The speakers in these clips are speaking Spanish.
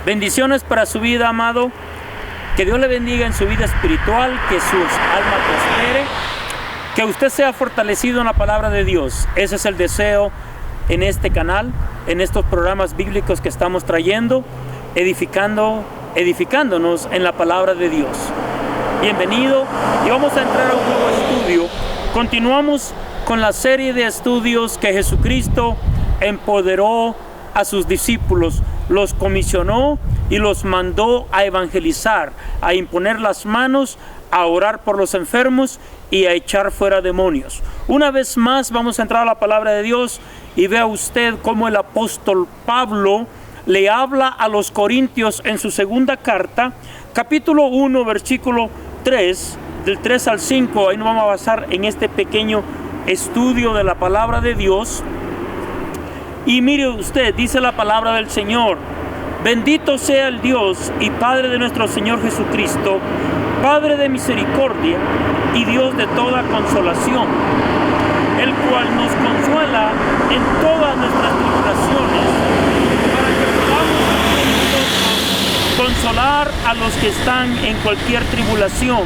Bendiciones para su vida, amado. Que Dios le bendiga en su vida espiritual, que su alma prospere, que usted sea fortalecido en la palabra de Dios. Ese es el deseo en este canal, en estos programas bíblicos que estamos trayendo, edificándonos en la palabra de Dios. Bienvenido y vamos a entrar a un nuevo estudio. Continuamos con la serie de estudios que Jesucristo empoderó a sus discípulos, los comisionó y los mandó a evangelizar, a imponer las manos, a orar por los enfermos y a echar fuera demonios. Una vez más vamos a entrar a la palabra de Dios y vea usted cómo el apóstol Pablo le habla a los corintios en su segunda carta, capítulo 1, versículo 3, del 3 al 5. Ahí nos vamos a basar en este pequeño estudio de la palabra de Dios. Y mire usted, dice la palabra del Señor: bendito sea el Dios y Padre de nuestro Señor Jesucristo, Padre de misericordia y Dios de toda consolación, el cual nos consuela en todas nuestras tribulaciones, para que podamos consolar a los que están en cualquier tribulación,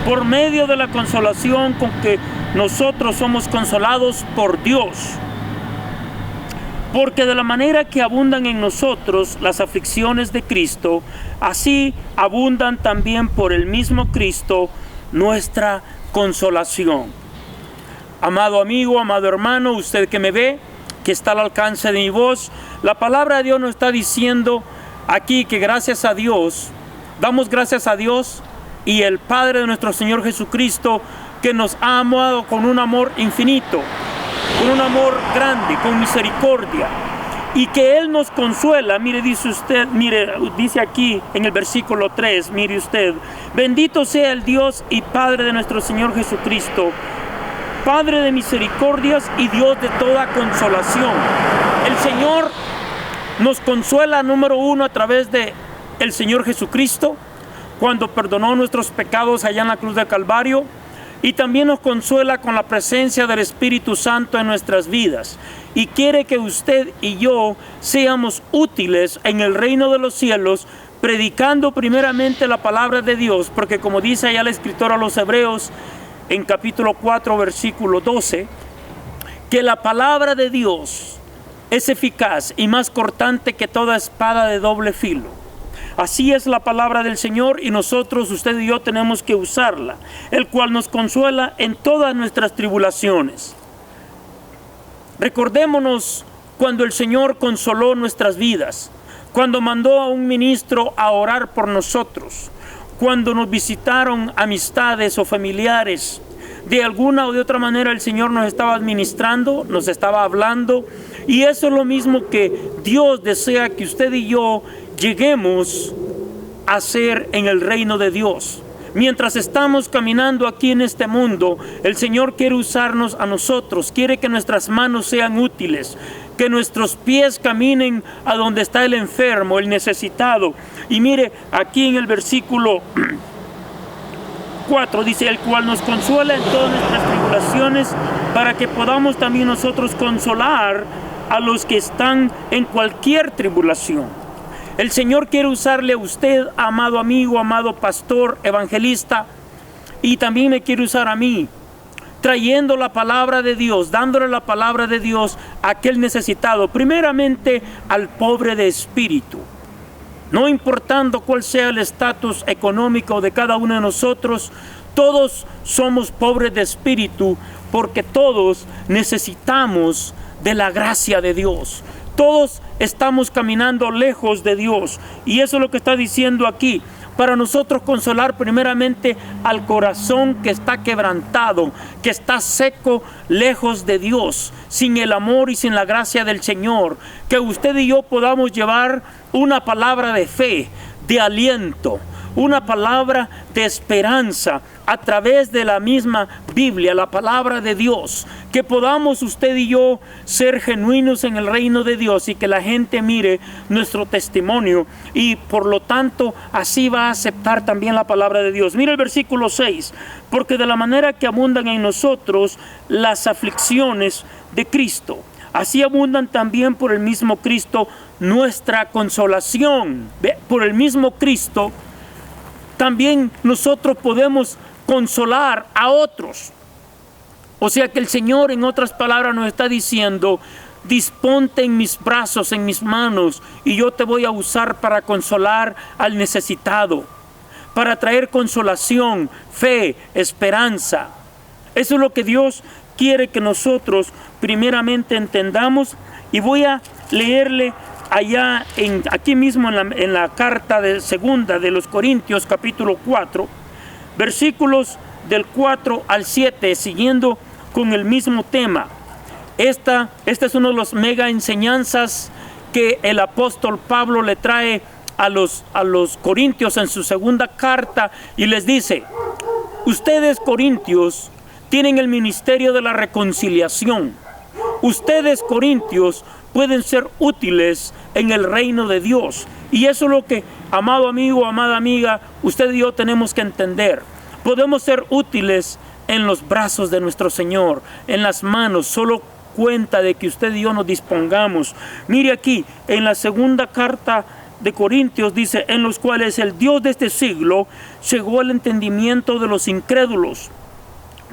por medio de la consolación con que nosotros somos consolados por Dios. Porque de la manera que abundan en nosotros las aflicciones de Cristo, así abundan también por el mismo Cristo nuestra consolación. Amado amigo, amado hermano, usted que me ve, que está al alcance de mi voz, la palabra de Dios nos está diciendo aquí que gracias a Dios, damos gracias a Dios y el Padre de nuestro Señor Jesucristo, que nos ha amado con un amor infinito, con un amor grande, con misericordia, y que Él nos consuela. Mire, dice aquí en el versículo 3, mire usted: bendito sea el Dios y Padre de nuestro Señor Jesucristo, Padre de misericordias y Dios de toda consolación. El Señor nos consuela, número uno, a través de el Señor Jesucristo, cuando perdonó nuestros pecados allá en la cruz del Calvario. Y también nos consuela con la presencia del Espíritu Santo en nuestras vidas. Y quiere que usted y yo seamos útiles en el reino de los cielos, predicando primeramente la palabra de Dios. Porque como dice allá el escritor a los Hebreos, en capítulo 4, versículo 12, que la palabra de Dios es eficaz y más cortante que toda espada de doble filo. Así es la palabra del Señor y nosotros, usted y yo, tenemos que usarla, el cual nos consuela en todas nuestras tribulaciones. Recordémonos cuando el Señor consoló nuestras vidas, cuando mandó a un ministro a orar por nosotros, cuando nos visitaron amistades o familiares. De alguna o de otra manera el Señor nos estaba administrando, nos estaba hablando, y eso es lo mismo que Dios desea que usted y yo lleguemos a hacer en el reino de Dios. Mientras estamos caminando aquí en este mundo, el Señor quiere usarnos a nosotros, quiere que nuestras manos sean útiles, que nuestros pies caminen a donde está el enfermo, el necesitado. Y mire, aquí en el versículo 4 dice: el cual nos consuela en todas nuestras tribulaciones, para que podamos también nosotros consolar a los que están en cualquier tribulación. El Señor quiere usarle a usted, amado amigo, amado pastor, evangelista, y también me quiere usar a mí, trayendo la palabra de Dios, dándole la palabra de Dios a aquel necesitado, primeramente al pobre de espíritu. No importando cuál sea el estatus económico de cada uno de nosotros, todos somos pobres de espíritu, porque todos necesitamos de la gracia de Dios. Todos estamos caminando lejos de Dios, y eso es lo que está diciendo aquí, para nosotros consolar primeramente al corazón que está quebrantado, que está seco, lejos de Dios, sin el amor y sin la gracia del Señor. Que usted y yo podamos llevar una palabra de fe, de aliento, una palabra de esperanza a través de la misma Biblia, la palabra de Dios. Que podamos usted y yo ser genuinos en el reino de Dios y que la gente mire nuestro testimonio y por lo tanto así va a aceptar también la palabra de Dios. Mira el versículo 6: porque de la manera que abundan en nosotros las aflicciones de Cristo, así abundan también por el mismo Cristo nuestra consolación. Por el mismo Cristo también nosotros podemos consolar a otros. O sea que el Señor, en otras palabras, nos está diciendo: disponte en mis brazos, en mis manos, y yo te voy a usar para consolar al necesitado, para traer consolación, fe, esperanza. Eso es lo que Dios quiere que nosotros primeramente entendamos. Y voy a leerle allá, aquí mismo en la carta de segunda de los Corintios, capítulo 4, versículos del 4 al 7, siguiendo con el mismo tema. Esta es una de las mega enseñanzas que el apóstol Pablo le trae a los corintios en su segunda carta, y les dice: ustedes, corintios, tienen el ministerio de la reconciliación. Ustedes, corintios, pueden ser útiles en el reino de Dios. Y eso es lo que, amado amigo, amada amiga, usted y yo tenemos que entender. Podemos ser útiles en los brazos de nuestro Señor, en las manos. Solo cuenta de que usted y yo nos dispongamos. Mire aquí, en la segunda carta de Corintios dice: en los cuales el Dios de este siglo cegó el entendimiento de los incrédulos,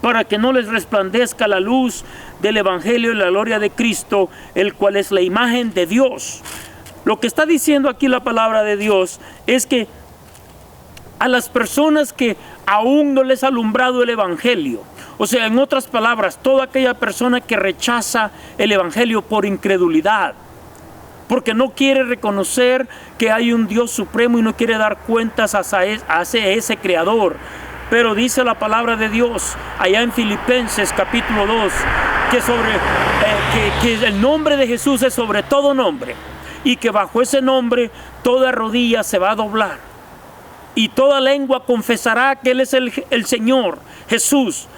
para que no les resplandezca la luz del Evangelio y la gloria de Cristo, el cual es la imagen de Dios. Lo que está diciendo aquí la palabra de Dios es que a las personas que aún no les ha alumbrado el Evangelio, o sea, en otras palabras, toda aquella persona que rechaza el Evangelio por incredulidad, porque no quiere reconocer que hay un Dios supremo y no quiere dar cuentas hacia ese Creador. Pero dice la palabra de Dios allá en Filipenses capítulo 2 que el nombre de Jesús es sobre todo nombre, y que bajo ese nombre toda rodilla se va a doblar y toda lengua confesará que Él es el Señor,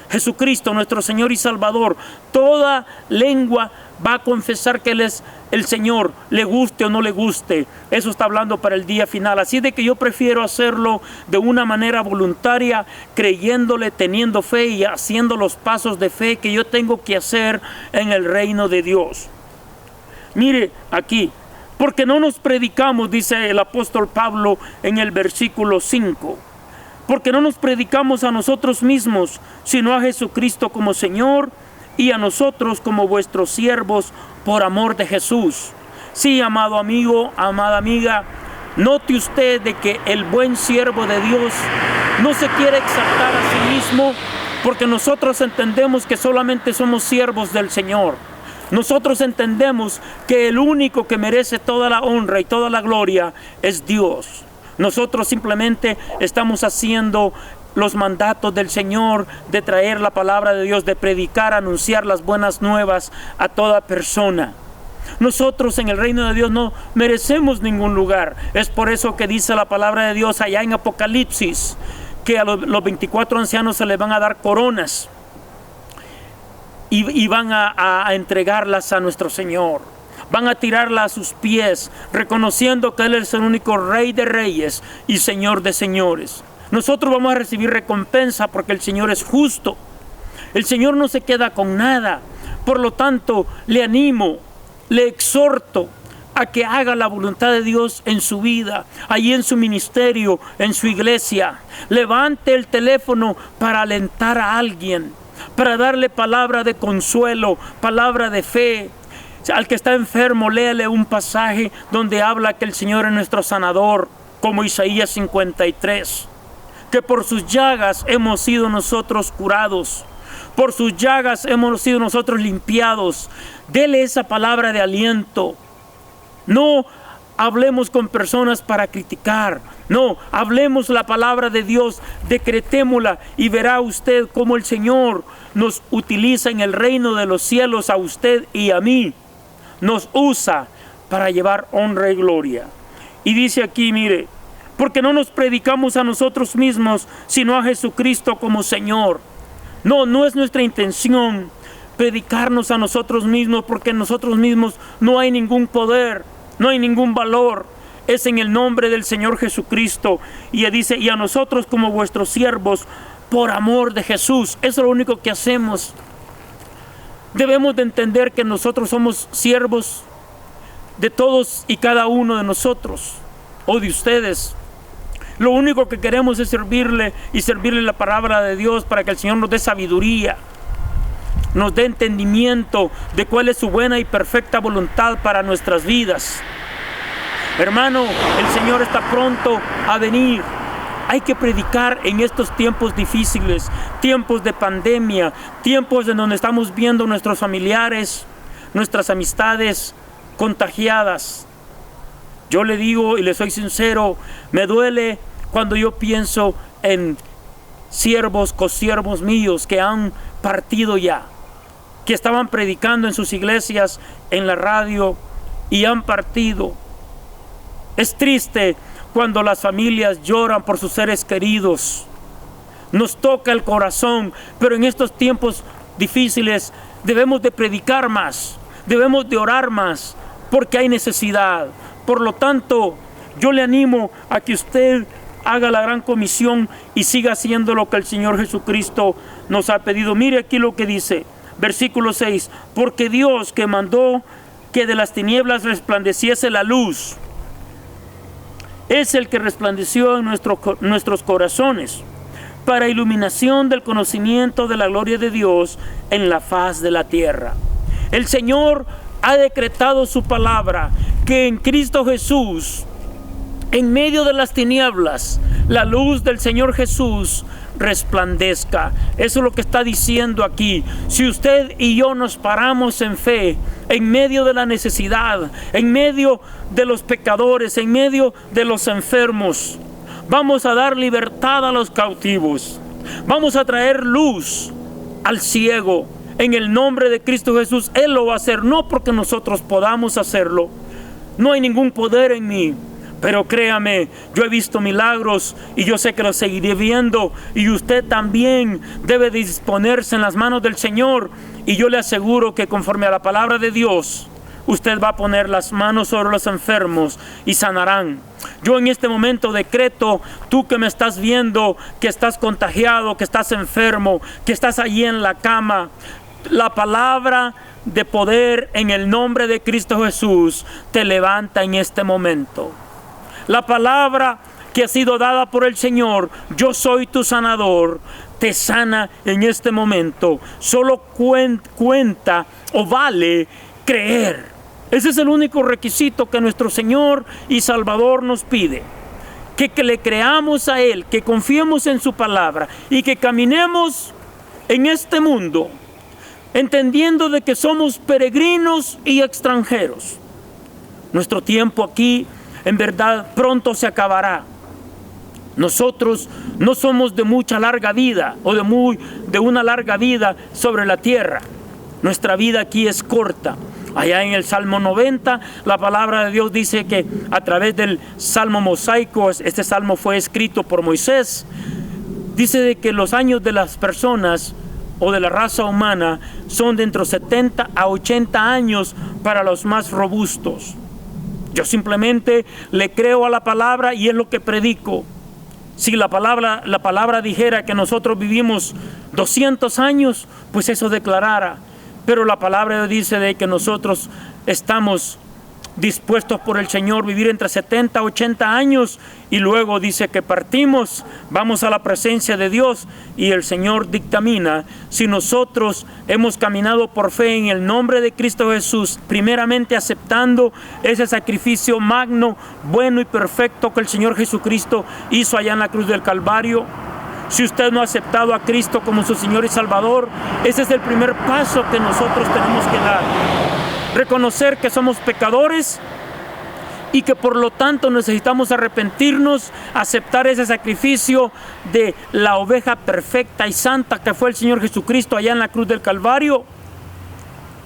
Jesucristo, nuestro Señor y Salvador. Toda lengua va a confesar que Él es el Señor, le guste o no le guste. Eso está hablando para el día final. Así de que yo prefiero hacerlo de una manera voluntaria, creyéndole, teniendo fe y haciendo los pasos de fe que yo tengo que hacer en el reino de Dios. Mire aquí: porque no nos predicamos, dice el apóstol Pablo en el versículo 5, porque no nos predicamos a nosotros mismos, sino a Jesucristo como Señor, y a nosotros como vuestros siervos por amor de Jesús. Sí, amado amigo, amada amiga, note usted de que el buen siervo de Dios no se quiere exaltar a sí mismo, porque nosotros entendemos que solamente somos siervos del Señor. Nosotros entendemos que el único que merece toda la honra y toda la gloria es Dios. Nosotros simplemente estamos haciendo los mandatos del Señor, de traer la palabra de Dios, de predicar, anunciar las buenas nuevas a toda persona. Nosotros en el reino de Dios no merecemos ningún lugar. Es por eso que dice la palabra de Dios allá en Apocalipsis, que a los 24 ancianos se les van a dar coronas y van a entregarlas a nuestro Señor. Van a tirarla a sus pies, reconociendo que Él es el único Rey de reyes y Señor de señores. Nosotros vamos a recibir recompensa porque el Señor es justo. El Señor no se queda con nada. Por lo tanto, le animo, le exhorto a que haga la voluntad de Dios en su vida, allí en su ministerio, en su iglesia. Levante el teléfono para alentar a alguien, para darle palabra de consuelo, palabra de fe. Al que está enfermo, léale un pasaje donde habla que el Señor es nuestro sanador, como Isaías 53. Que por sus llagas hemos sido nosotros curados, por sus llagas hemos sido nosotros limpiados. Dele esa palabra de aliento. No hablemos con personas para criticar, no, hablemos la palabra de Dios, decretémosla, y verá usted cómo el Señor nos utiliza en el reino de los cielos, a usted y a mí. Nos usa para llevar honra y gloria. Y dice aquí, mire: porque no nos predicamos a nosotros mismos, sino a Jesucristo como Señor. No es nuestra intención predicarnos a nosotros mismos, porque en nosotros mismos no hay ningún poder, no hay ningún valor. Es en el nombre del Señor Jesucristo. Y dice: y a nosotros como vuestros siervos por amor de Jesús. Eso es lo único que hacemos. Debemos de entender que nosotros somos siervos de todos y cada uno de nosotros o de ustedes. Lo único que queremos es servirle y servirle la palabra de Dios para que el Señor nos dé sabiduría, nos dé entendimiento de cuál es su buena y perfecta voluntad para nuestras vidas. Hermano, el Señor está pronto a venir. Hay que predicar en estos tiempos difíciles, tiempos de pandemia, tiempos en donde estamos viendo nuestros familiares, nuestras amistades contagiadas. Yo le digo y le soy sincero, me duele cuando yo pienso en siervos, consiervos míos que han partido ya, que estaban predicando en sus iglesias, en la radio, y han partido. Es triste cuando las familias lloran por sus seres queridos. Nos toca el corazón, pero en estos tiempos difíciles debemos de predicar más, debemos de orar más, porque hay necesidad. Por lo tanto, yo le animo a que usted haga la gran comisión y siga haciendo lo que el Señor Jesucristo nos ha pedido. Mire aquí lo que dice, versículo 6, porque Dios que mandó que de las tinieblas resplandeciese la luz, es el que resplandeció en nuestros corazones para iluminación del conocimiento de la gloria de Dios en la faz de la tierra. El Señor ha decretado su palabra que en Cristo Jesús, en medio de las tinieblas, la luz del Señor Jesús resplandezca. Eso es lo que está diciendo aquí. Si usted y yo nos paramos en fe, en medio de la necesidad, en medio de los pecadores, en medio de los enfermos, vamos a dar libertad a los cautivos, vamos a traer luz al ciego. En el nombre de Cristo Jesús, Él lo va a hacer, no porque nosotros podamos hacerlo. No hay ningún poder en mí, pero créame, yo he visto milagros y yo sé que los seguiré viendo, y usted también debe disponerse en las manos del Señor, y yo le aseguro que conforme a la palabra de Dios, usted va a poner las manos sobre los enfermos y sanarán. Yo en este momento decreto, tú que me estás viendo, que estás contagiado, que estás enfermo, que estás allí en la cama, la palabra de poder en el nombre de Cristo Jesús te levanta en este momento. La palabra que ha sido dada por el Señor, yo soy tu sanador, te sana en este momento. Solo cuenta o vale creer. Ese es el único requisito que nuestro Señor y Salvador nos pide. Que le creamos a Él, que confiemos en su palabra y que caminemos en este mundo entendiendo de que somos peregrinos y extranjeros. Nuestro tiempo aquí en verdad pronto se acabará. Nosotros no somos de mucha larga vida o de una larga vida sobre la tierra. Nuestra vida aquí es corta. Allá en el Salmo 90, la palabra de Dios dice que a través del Salmo mosaico, este salmo fue escrito por Moisés, dice de que los años de las personas o de la raza humana son de entre 70 a 80 años para los más robustos. Yo simplemente le creo a la palabra y es lo que predico. Si la palabra dijera que nosotros vivimos 200 años, pues eso declarara. Pero la palabra dice de que nosotros estamos dispuestos por el Señor vivir entre 70 a 80 años, y luego dice que partimos, vamos a la presencia de Dios, y el Señor dictamina si nosotros hemos caminado por fe en el nombre de Cristo Jesús, primeramente aceptando ese sacrificio magno, bueno y perfecto que el Señor Jesucristo hizo allá en la cruz del Calvario. Si usted no ha aceptado a Cristo como su Señor y Salvador, ese es el primer paso que nosotros tenemos que dar. Reconocer que somos pecadores y que por lo tanto necesitamos arrepentirnos, aceptar ese sacrificio de la oveja perfecta y santa que fue el Señor Jesucristo allá en la cruz del Calvario.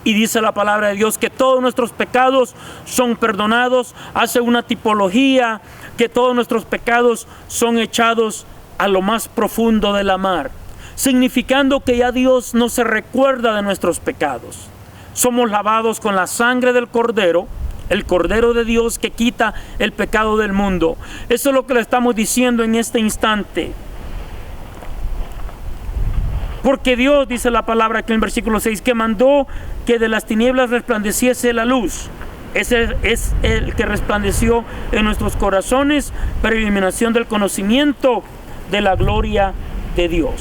Y dice la palabra de Dios que todos nuestros pecados son perdonados. Hace una tipología que todos nuestros pecados son echados a lo más profundo de la mar, significando que ya Dios no se recuerda de nuestros pecados. Somos lavados con la sangre del Cordero, el Cordero de Dios que quita el pecado del mundo. Eso es lo que le estamos diciendo en este instante. Porque Dios, dice la palabra aquí en el versículo 6, que mandó que de las tinieblas resplandeciese la luz. Ese es el que resplandeció en nuestros corazones para iluminación del conocimiento de la gloria de Dios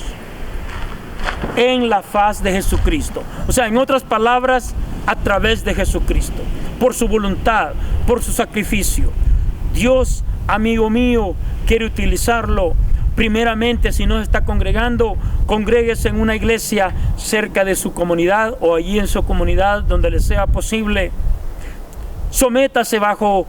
en la faz de Jesucristo. O sea, en otras palabras, a través de Jesucristo, por su voluntad, por su sacrificio. Dios, amigo mío, quiere utilizarlo. Primeramente, si no se está congregando, congréguese en una iglesia cerca de su comunidad o allí en su comunidad donde le sea posible. Sométase bajo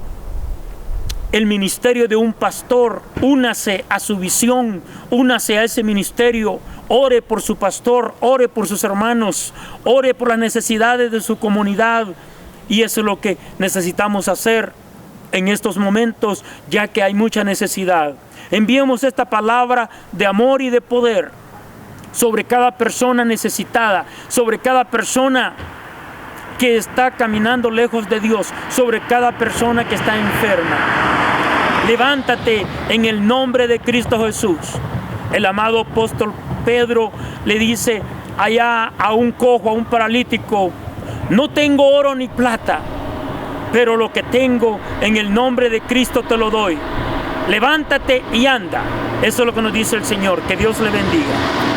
el ministerio de un pastor, únase a su visión, únase a ese ministerio, ore por su pastor, ore por sus hermanos, ore por las necesidades de su comunidad. Y eso es lo que necesitamos hacer en estos momentos, ya que hay mucha necesidad. Enviemos esta palabra de amor y de poder sobre cada persona necesitada, sobre cada persona que está caminando lejos de Dios, sobre cada persona que está enferma. Levántate en el nombre de Cristo Jesús. El amado apóstol Pedro le dice allá a un cojo, a un paralítico: no tengo oro ni plata, pero lo que tengo en el nombre de Cristo te lo doy. Levántate y anda. Eso es lo que nos dice el Señor. Que Dios le bendiga.